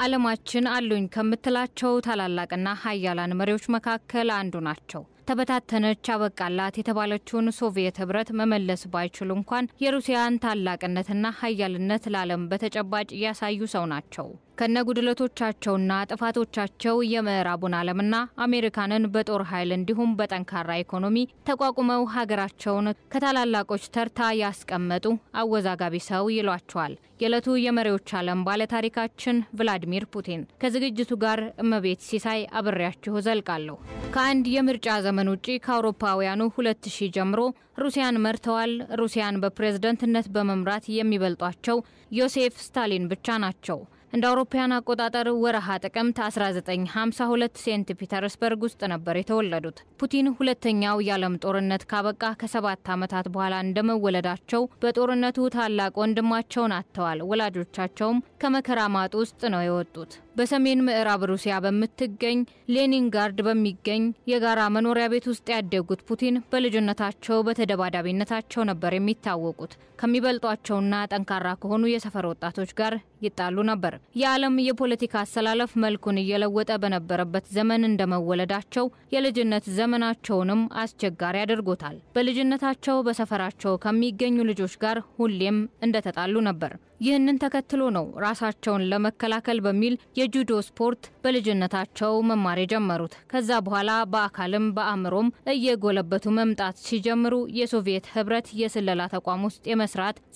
ዓለማችን አሉኝ ከምትላቸው ታላላቅና ኃያላን መሪዎች መካከል አንዱ ናቸው። ተበታተነች አበቃላት የተባለችውን ሶቪየት ህብረት መመለስ ባይችሉ እንኳን የሩሲያን ታላቅነትና ኃያልነት ለዓለም በተጨባጭ ያሳዩ ሰው ናቸው። ከነጉድለቶቻቸውና ጥፋቶቻቸው የምዕራቡን ዓለምና አሜሪካንን በጦር ኃይል እንዲሁም በጠንካራ ኢኮኖሚ ተቋቁመው ሀገራቸውን ከታላላቆች ተርታ ያስቀመጡ አወዛጋቢ ሰው ይሏቸዋል። የዕለቱ የመሪዎች ዓለም ባለ ታሪካችን ቭላዲሚር ፑቲን። ከዝግጅቱ ጋር እመቤት ሲሳይ አብሬያችሁ ዘልቃለሁ። ከአንድ የምርጫ ዘመን ውጪ ከአውሮፓውያኑ 2000 ጀምሮ ሩሲያን መርተዋል። ሩሲያን በፕሬዝዳንትነት በመምራት የሚበልጧቸው ዮሴፍ ስታሊን ብቻ ናቸው። እንደ አውሮፓውያን አቆጣጠር ወርሃ ጥቅምት 1952 ሴንት ፒተርስበርግ ውስጥ ነበር የተወለዱት። ፑቲን ሁለተኛው የዓለም ጦርነት ካበቃ ከ7 ዓመታት በኋላ እንደመወለዳቸው በጦርነቱ ታላቅ ወንድማቸውን አጥተዋል። ወላጆቻቸውም ከመከራ ማጥ ውስጥ ነው የወጡት። በሰሜን ምዕራብ ሩሲያ በምትገኝ ሌኒንጋርድ በሚገኝ የጋራ መኖሪያ ቤት ውስጥ ያደጉት ፑቲን በልጅነታቸው በተደባዳቢነታቸው ነበር የሚታወቁት። ከሚበልጧቸውና ጠንካራ ከሆኑ የሰፈር ወጣቶች ጋር ይጣሉ ነበር። የዓለም የፖለቲካ አሰላለፍ መልኩን እየለወጠ በነበረበት ዘመን እንደመወለዳቸው የልጅነት ዘመናቸውንም አስቸጋሪ አድርጎታል። በልጅነታቸው በሰፈራቸው ከሚገኙ ልጆች ጋር ሁሌም እንደተጣሉ ነበር። ይህንን ተከትሎ ነው ራሳቸውን ለመከላከል በሚል የጁዶ ስፖርት በልጅነታቸው መማር የጀመሩት። ከዛ በኋላ በአካልም በአእምሮም እየጎለበቱ መምጣት ሲጀምሩ የሶቪየት ህብረት የስለላ ተቋም ውስጥ የመስራት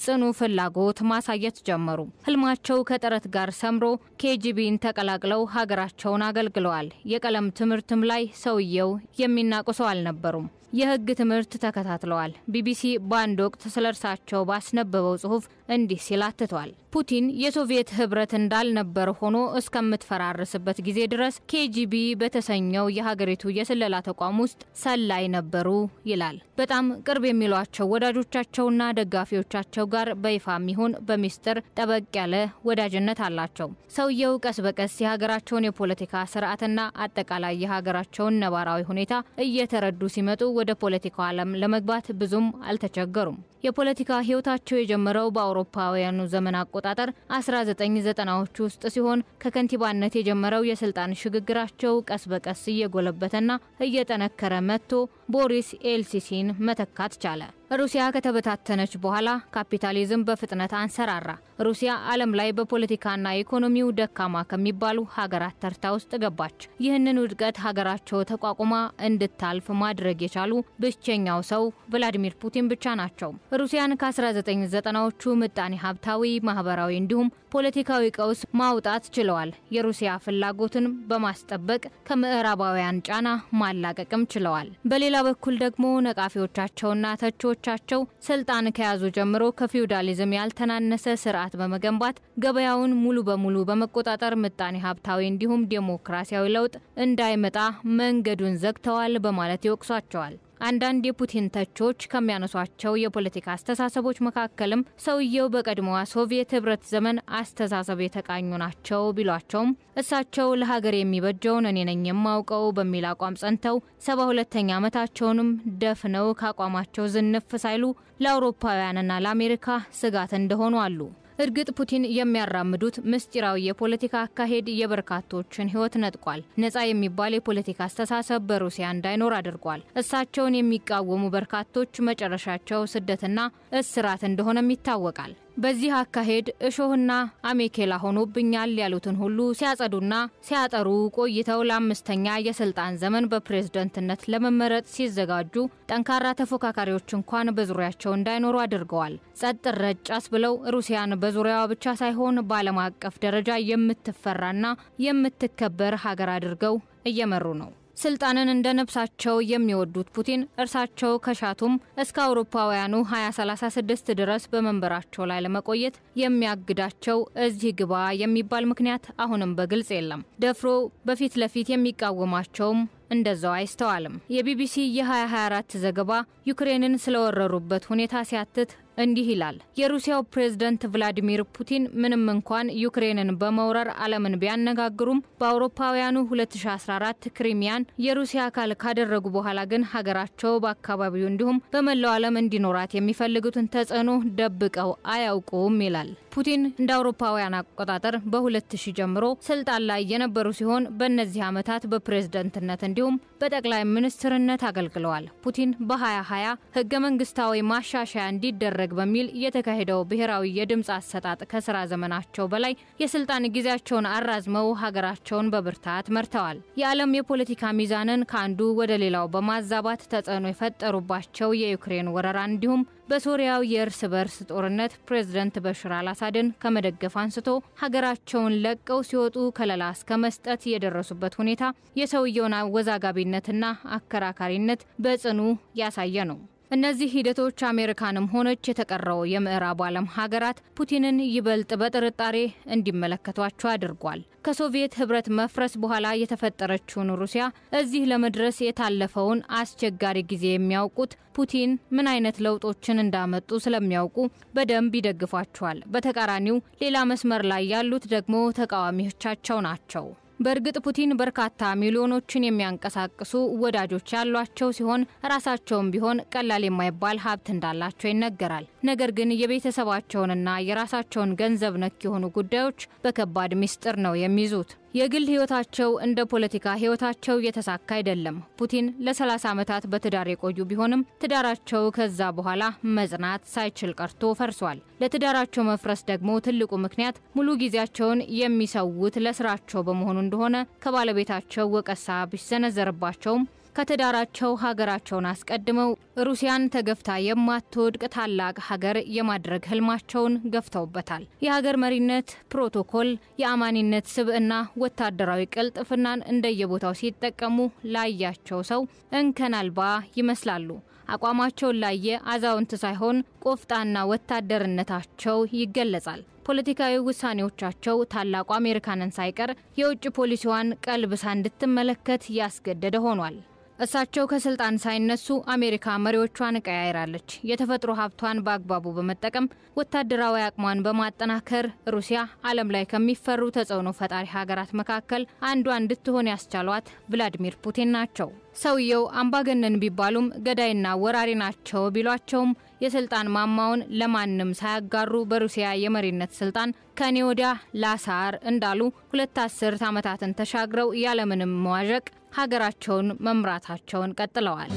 ጽኑ ፍላጎት ማሳየት ጀመሩ። ህልማቸው ከጥረት ጋር ሰምሮ ኬጂቢን ተቀላቅለው ሀገራቸውን አገልግለዋል። የቀለም ትምህርትም ላይ ሰውየው የሚናቁሰው አልነበሩም። የህግ ትምህርት ተከታትለዋል። ቢቢሲ በአንድ ወቅት ስለርሳቸው ባስነበበው ጽሑፍ እንዲህ ሲል አትቷል። ፑቲን የሶቪየት ህብረት እንዳልነበር ሆኖ እስከምትፈራርስበት ጊዜ ድረስ ኬጂቢ በተሰኘው የሀገሪቱ የስለላ ተቋም ውስጥ ሰላይ ነበሩ ይላል። በጣም ቅርብ የሚሏቸው ወዳጆቻቸውና ደጋፊዎቻቸው ጋር በይፋም ይሁን በሚስጥር ጠበቅ ያለ ወዳጅነት አላቸው። ሰውየው ቀስ በቀስ የሀገራቸውን የፖለቲካ ስርዓትና አጠቃላይ የሀገራቸውን ነባራዊ ሁኔታ እየተረዱ ሲመጡ ወደ ፖለቲካው ዓለም ለመግባት ብዙም አልተቸገሩም። የፖለቲካ ህይወታቸው የጀመረው በአውሮፓውያኑ ዘመን አቆጣጠር 1990ዎቹ ውስጥ ሲሆን ከከንቲባነት የጀመረው የስልጣን ሽግግራቸው ቀስ በቀስ እየጎለበተና እየጠነከረ መጥቶ ቦሪስ ኤልሲሲን መተካት ቻለ። ሩሲያ ከተበታተነች በኋላ ካፒታሊዝም በፍጥነት አንሰራራ። ሩሲያ ዓለም ላይ በፖለቲካና ኢኮኖሚው ደካማ ከሚባሉ ሀገራት ተርታ ውስጥ ገባች። ይህንን ውድቀት ሀገራቸው ተቋቁማ እንድታልፍ ማድረግ የቻሉ ብቸኛው ሰው ቭላዲሚር ፑቲን ብቻ ናቸው። ሩሲያን ከ1990ዎቹ ምጣኔ ሀብታዊ፣ ማህበራዊ እንዲሁም ፖለቲካዊ ቀውስ ማውጣት ችለዋል። የሩሲያ ፍላጎትን በማስጠበቅ ከምዕራባውያን ጫና ማላቀቅም ችለዋል። በሌላ በኩል ደግሞ ነቃፊዎቻቸውና ተቾቻቸው ስልጣን ከያዙ ጀምሮ ከፊውዳሊዝም ያልተናነሰ ስርዓት በመገንባት ገበያውን ሙሉ በሙሉ በመቆጣጠር ምጣኔ ሀብታዊ እንዲሁም ዲሞክራሲያዊ ለውጥ እንዳይመጣ መንገዱን ዘግተዋል በማለት ይወቅሷቸዋል። አንዳንድ የፑቲን ተቾች ከሚያነሷቸው የፖለቲካ አስተሳሰቦች መካከልም ሰውየው በቀድሞዋ ሶቪየት ህብረት ዘመን አስተሳሰብ የተቃኙ ናቸው ቢሏቸውም እሳቸው ለሀገር የሚበጀውን እኔ ነኝ የማውቀው በሚል አቋም ጸንተው 72ኛ ዓመታቸውንም ደፍነው ካቋማቸው ዝንፍ ሳይሉ ለአውሮፓውያንና ለአሜሪካ ስጋት እንደሆኑ አሉ። እርግጥ ፑቲን የሚያራምዱት ምስጢራዊ የፖለቲካ አካሄድ የበርካቶችን ህይወት ነጥቋል። ነፃ የሚባል የፖለቲካ አስተሳሰብ በሩሲያ እንዳይኖር አድርጓል። እሳቸውን የሚቃወሙ በርካቶች መጨረሻቸው ስደትና እስራት እንደሆነም ይታወቃል። በዚህ አካሄድ እሾህና አሜኬላ ሆኖብኛል ያሉትን ሁሉ ሲያጸዱና ሲያጠሩ ቆይተው ለአምስተኛ የስልጣን ዘመን በፕሬዝዳንትነት ለመመረጥ ሲዘጋጁ ጠንካራ ተፎካካሪዎች እንኳን በዙሪያቸው እንዳይኖሩ አድርገዋል። ጸጥ ረጭ ብለው ሩሲያን በዙሪያዋ ብቻ ሳይሆን በዓለም አቀፍ ደረጃ የምትፈራና የምትከበር ሀገር አድርገው እየመሩ ነው። ስልጣንን እንደ ነፍሳቸው የሚወዱት ፑቲን እርሳቸው ከሻቱም እስከ አውሮፓውያኑ 2036 ድረስ በመንበራቸው ላይ ለመቆየት የሚያግዳቸው እዚህ ግባ የሚባል ምክንያት አሁንም በግልጽ የለም። ደፍሮ በፊት ለፊት የሚቃወማቸውም እንደዛው አይስተዋልም። የቢቢሲ የ2024 ዘገባ ዩክሬንን ስለወረሩበት ሁኔታ ሲያትት እንዲህ ይላል። የሩሲያው ፕሬዝዳንት ቭላዲሚር ፑቲን ምንም እንኳን ዩክሬንን በመውረር ዓለምን ቢያነጋግሩም በአውሮፓውያኑ 2014 ክሪሚያን የሩሲያ አካል ካደረጉ በኋላ ግን ሀገራቸው በአካባቢው እንዲሁም በመላው ዓለም እንዲኖራት የሚፈልጉትን ተጽዕኖ ደብቀው አያውቁም ይላል። ፑቲን እንደ አውሮፓውያን አቆጣጠር በ2000 ጀምሮ ስልጣን ላይ የነበሩ ሲሆን በእነዚህ ዓመታት በፕሬዝዳንትነት እንዲሁም በጠቅላይ ሚኒስትርነት አገልግለዋል። ፑቲን በ2020 ህገ መንግስታዊ ማሻሻያ እንዲደረግ በሚል የተካሄደው ብሔራዊ የድምጽ አሰጣጥ ከስራ ዘመናቸው በላይ የስልጣን ጊዜያቸውን አራዝመው ሀገራቸውን በብርታት መርተዋል። የዓለም የፖለቲካ ሚዛንን ካንዱ ወደ ሌላው በማዛባት ተጽዕኖ የፈጠሩባቸው የዩክሬን ወረራ እንዲሁም በሶሪያው የእርስ በርስ ጦርነት ፕሬዝዳንት በሽር አልአሳድን ከመደገፍ አንስቶ ሀገራቸውን ለቀው ሲወጡ ከለላ እስከ መስጠት የደረሱበት ሁኔታ የሰውየውን አወዛጋቢነትና አከራካሪነት በጽኑ ያሳየ ነው። እነዚህ ሂደቶች አሜሪካንም ሆነች የተቀረው የምዕራብ ዓለም ሀገራት ፑቲንን ይበልጥ በጥርጣሬ እንዲመለከቷቸው አድርጓል። ከሶቪየት ህብረት መፍረስ በኋላ የተፈጠረችውን ሩሲያ እዚህ ለመድረስ የታለፈውን አስቸጋሪ ጊዜ የሚያውቁት ፑቲን ምን አይነት ለውጦችን እንዳመጡ ስለሚያውቁ በደንብ ይደግፏቸዋል። በተቃራኒው ሌላ መስመር ላይ ያሉት ደግሞ ተቃዋሚዎቻቸው ናቸው። በእርግጥ ፑቲን በርካታ ሚሊዮኖችን የሚያንቀሳቅሱ ወዳጆች ያሏቸው ሲሆን ራሳቸውም ቢሆን ቀላል የማይባል ሀብት እንዳላቸው ይነገራል። ነገር ግን የቤተሰባቸውንና የራሳቸውን ገንዘብ ነክ የሆኑ ጉዳዮች በከባድ ሚስጥር ነው የሚይዙት። የግል ህይወታቸው እንደ ፖለቲካ ህይወታቸው የተሳካ አይደለም። ፑቲን ለ30 ዓመታት በትዳር የቆዩ ቢሆንም ትዳራቸው ከዛ በኋላ መጽናት ሳይችል ቀርቶ ፈርሷል። ለትዳራቸው መፍረስ ደግሞ ትልቁ ምክንያት ሙሉ ጊዜያቸውን የሚሰውት ለስራቸው በመሆኑ እንደሆነ ከባለቤታቸው ወቀሳ ቢሰነዘርባቸውም ከተዳራቸው ሀገራቸውን አስቀድመው ሩሲያን ተገፍታ የማትወድቅ ታላቅ ሀገር የማድረግ ህልማቸውን ገፍተውበታል። የሀገር መሪነት ፕሮቶኮል፣ የአማኒነት ስብዕና፣ ወታደራዊ ቅልጥፍናን እንደየቦታው ሲጠቀሙ ላያቸው ሰው እንከን አልባ ይመስላሉ። አቋማቸውን ላየ አዛውንት ሳይሆን ቆፍጣና ወታደርነታቸው ይገለጻል። ፖለቲካዊ ውሳኔዎቻቸው ታላቁ አሜሪካንን ሳይቀር የውጭ ፖሊሲዋን ቀልብሳ እንድትመለከት ያስገደደ ሆኗል። እሳቸው ከስልጣን ሳይነሱ አሜሪካ መሪዎቿን ቀያይራለች። የተፈጥሮ ሀብቷን በአግባቡ በመጠቀም ወታደራዊ አቅሟን በማጠናከር ሩሲያ ዓለም ላይ ከሚፈሩ ተጽዕኖ ፈጣሪ ሀገራት መካከል አንዷ እንድትሆን ያስቻሏት ቭላዲሚር ፑቲን ናቸው። ሰውየው አምባገነን ቢባሉም ገዳይና ወራሪ ናቸው ቢሏቸውም የስልጣን ማማውን ለማንም ሳያጋሩ በሩሲያ የመሪነት ስልጣን ከኔ ወዲያ ላሳር እንዳሉ 2 ዓመታትን ተሻግረው ያለምንም መዋዠቅ ሀገራቸውን መምራታቸውን ቀጥለዋል።